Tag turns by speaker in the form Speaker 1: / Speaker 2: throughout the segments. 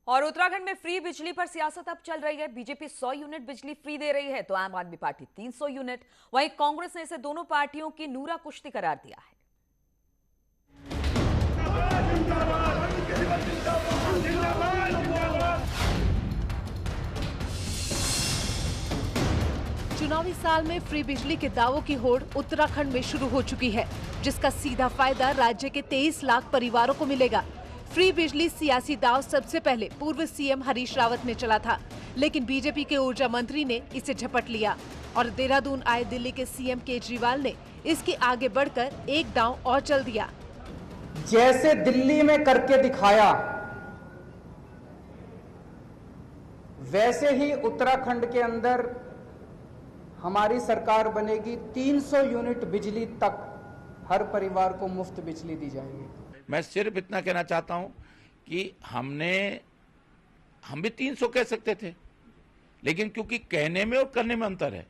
Speaker 1: और उत्तराखंड में फ्री बिजली पर सियासत अब चल रही है। बीजेपी 100 यूनिट बिजली फ्री दे रही है तो आम आदमी पार्टी 300 यूनिट। वहीं कांग्रेस ने इसे दोनों पार्टियों की नूरा कुश्ती करार दिया है।
Speaker 2: चुनावी साल में फ्री बिजली के दावों की होड़ उत्तराखंड में शुरू हो चुकी है, जिसका सीधा फायदा राज्य के 23 लाख परिवारों को मिलेगा। फ्री बिजली सियासी दाव सबसे पहले पूर्व सीएम हरीश रावत ने चला था, लेकिन बीजेपी के ऊर्जा मंत्री ने इसे झपट लिया और देहरादून आए दिल्ली के सीएम केजरीवाल ने इसकी आगे बढ़कर एक दांव और चल दिया।
Speaker 3: जैसे दिल्ली में करके दिखाया, वैसे ही उत्तराखंड के अंदर हमारी सरकार बनेगी। 300 यूनिट बिजली तक हर परिवार को मुफ्त बिजली दी जाएगी।
Speaker 4: मैं सिर्फ इतना कहना चाहता हूं कि हम भी 300 कह सकते थे, लेकिन क्योंकि कहने में और करने में अंतर है,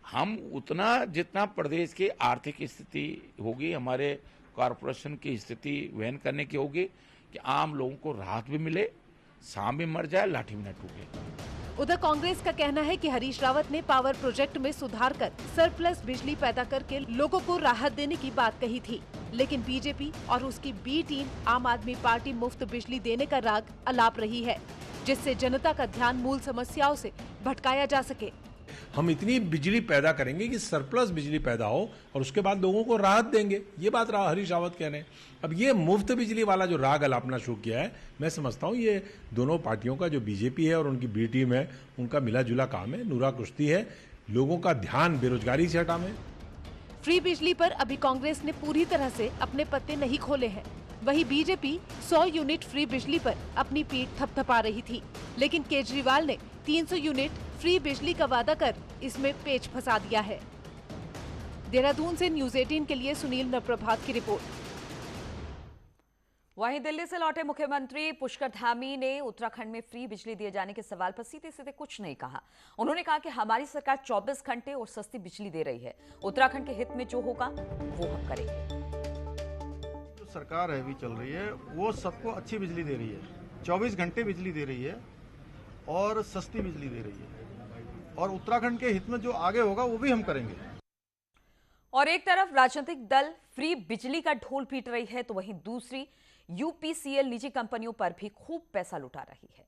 Speaker 4: हम उतना जितना प्रदेश की आर्थिक स्थिति होगी, हमारे कॉरपोरेशन की स्थिति वहन करने की होगी कि आम लोगों को राहत भी मिले, सांप भी मर जाए, लाठी भी न टूटे।
Speaker 2: उधर कांग्रेस का कहना है कि हरीश रावत ने पावर प्रोजेक्ट में सुधार कर सरप्लस बिजली पैदा करके लोगों को राहत देने की बात कही थी, लेकिन बीजेपी और उसकी बी टीम आम आदमी पार्टी मुफ्त बिजली देने का राग अलाप रही है, जिससे जनता का ध्यान मूल समस्याओं से भटकाया जा सके।
Speaker 5: हम इतनी बिजली पैदा करेंगे कि सरप्लस बिजली पैदा हो और उसके बाद लोगों को राहत देंगे, ये बात हरीश रावत कह रहे हैं। अब ये मुफ्त बिजली वाला जो राग अलापना शुरू किया है, मैं समझता हूँ ये दोनों पार्टियों का, जो बीजेपी है और उनकी बी टीम है, उनका मिला जुला काम है, नूरा कुश्ती है, लोगों का ध्यान बेरोजगारी से हटाने।
Speaker 2: फ्री बिजली पर अभी कांग्रेस ने पूरी तरह से अपने पत्ते नहीं खोले हैं। वहीं बीजेपी 100 यूनिट फ्री बिजली पर अपनी पीठ थपथपा रही थी, लेकिन केजरीवाल ने 300 यूनिट फ्री बिजली का वादा कर इसमें पेच फंसा दिया है। देहरादून से न्यूज़ 18 के लिए सुनील नवप्रभात की रिपोर्ट।
Speaker 1: वहीं दिल्ली से लौटे मुख्यमंत्री पुष्कर धामी ने उत्तराखंड में फ्री बिजली दिए जाने के सवाल पर सीधे सीधे कुछ नहीं कहा। उन्होंने कहा कि हमारी सरकार 24 घंटे और सस्ती बिजली दे रही है। उत्तराखंड के हित में जो होगा वो हम करेंगे।
Speaker 6: जो सरकार है अभी चल रही है, वो सबको अच्छी बिजली दे रही है, 24 घंटे बिजली दे रही है और सस्ती बिजली दे रही है, और उत्तराखंड के हित में जो आगे होगा वो भी हम करेंगे।
Speaker 1: और एक तरफ राजनीतिक दल फ्री बिजली का ढोल पीट रही है, तो वहीं दूसरी यूपीसीएल निजी कंपनियों पर भी खूब पैसा लुटा रही है।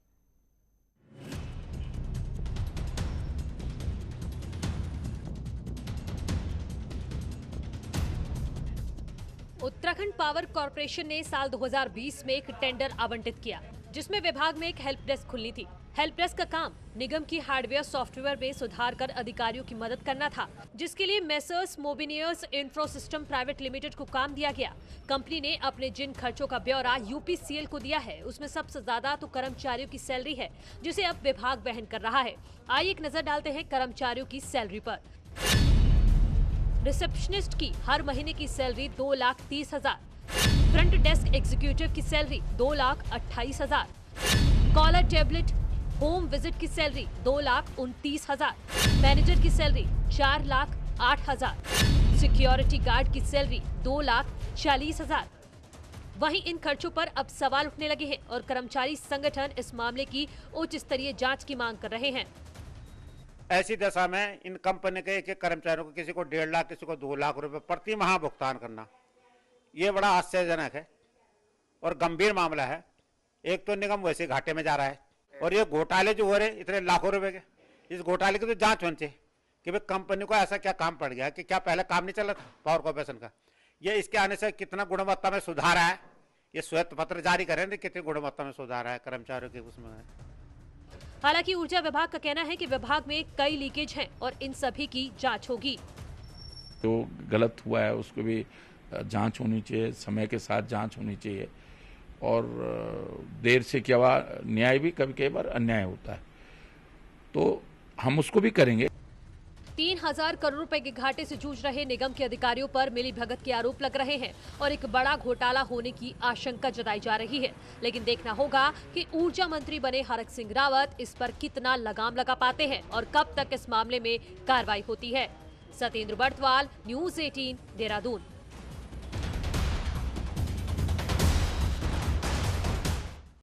Speaker 7: उत्तराखंड पावर कॉर्पोरेशन ने साल 2020 में एक टेंडर आवंटित किया, जिसमें विभाग में एक हेल्प डेस्क खुलनी थी। हेल्प डेस्क का काम निगम की हार्डवेयर सॉफ्टवेयर में सुधार कर अधिकारियों की मदद करना था, जिसके लिए मेसर्स मोबिनियर्स इंफ्रासिस्टम प्राइवेट लिमिटेड को काम दिया गया। कंपनी ने अपने जिन खर्चों का ब्यौरा यूपीसीएल को दिया है, उसमें सबसे ज्यादा तो कर्मचारियों की सैलरी है, जिसे अब विभाग वहन कर रहा है। आइए एक नजर डालते हैं कर्मचारियों की सैलरी पर। रिसेप्शनिस्ट की हर महीने की सैलरी 2,30,000। फ्रंट डेस्क एग्जीक्यूटिव की salary 2,28,000। Caller tablet home visit की सैलरी 2,29,000। मैनेजर की सैलरी 4,08,000। सिक्योरिटी गार्ड की सैलरी 2,40,000। वहीं इन खर्चों पर अब सवाल उठने लगे हैं और कर्मचारी संगठन इस मामले की उच्च स्तरीय जांच की मांग कर रहे हैं।
Speaker 8: ऐसी दशा में इन कंपनी के एक कर्मचारियों को किसी को 1.5 लाख, किसी को 2 लाख रुपए प्रति माह भुगतान करना, ये बड़ा आश्चर्यजनक है और गंभीर मामला है। एक तो निगम वैसे घाटे में जा रहा है, और ये घोटाले जो हो रहे इतने लाखों रुपए के, इस घोटाले की तो जांच होनी चाहिए कि भाई कंपनी को ऐसा क्या काम पड़ गया कि क्या पहले काम नहीं चला था पावर कॉर्पोरेशन का। ये इसके आने से कितना गुणवत्ता में सुधार आया, ये श्वेत पत्र जारी करें कितनी गुणवत्ता में सुधार आया कर्मचारियों के उसमें।
Speaker 7: हालांकि ऊर्जा विभाग का कहना है कि विभाग में कई लीकेज हैं और इन सभी की जांच होगी।
Speaker 4: तो गलत हुआ है उसको भी जांच होनी चाहिए, समय के साथ जांच होनी चाहिए, और देर से क्या हुआ, न्याय भी कभी कई बार अन्याय होता है, तो हम उसको भी करेंगे।
Speaker 7: 3,000 करोड़ रुपए के घाटे से जूझ रहे निगम के अधिकारियों पर मिलीभगत के आरोप लग रहे हैं और एक बड़ा घोटाला होने की आशंका जताई जा रही है। लेकिन देखना होगा कि ऊर्जा मंत्री बने हरक सिंह रावत इस पर कितना लगाम लगा पाते हैं और कब तक इस मामले में कार्रवाई होती है। सत्येंद्र बर्तवाल, न्यूज़ 18, देहरादून।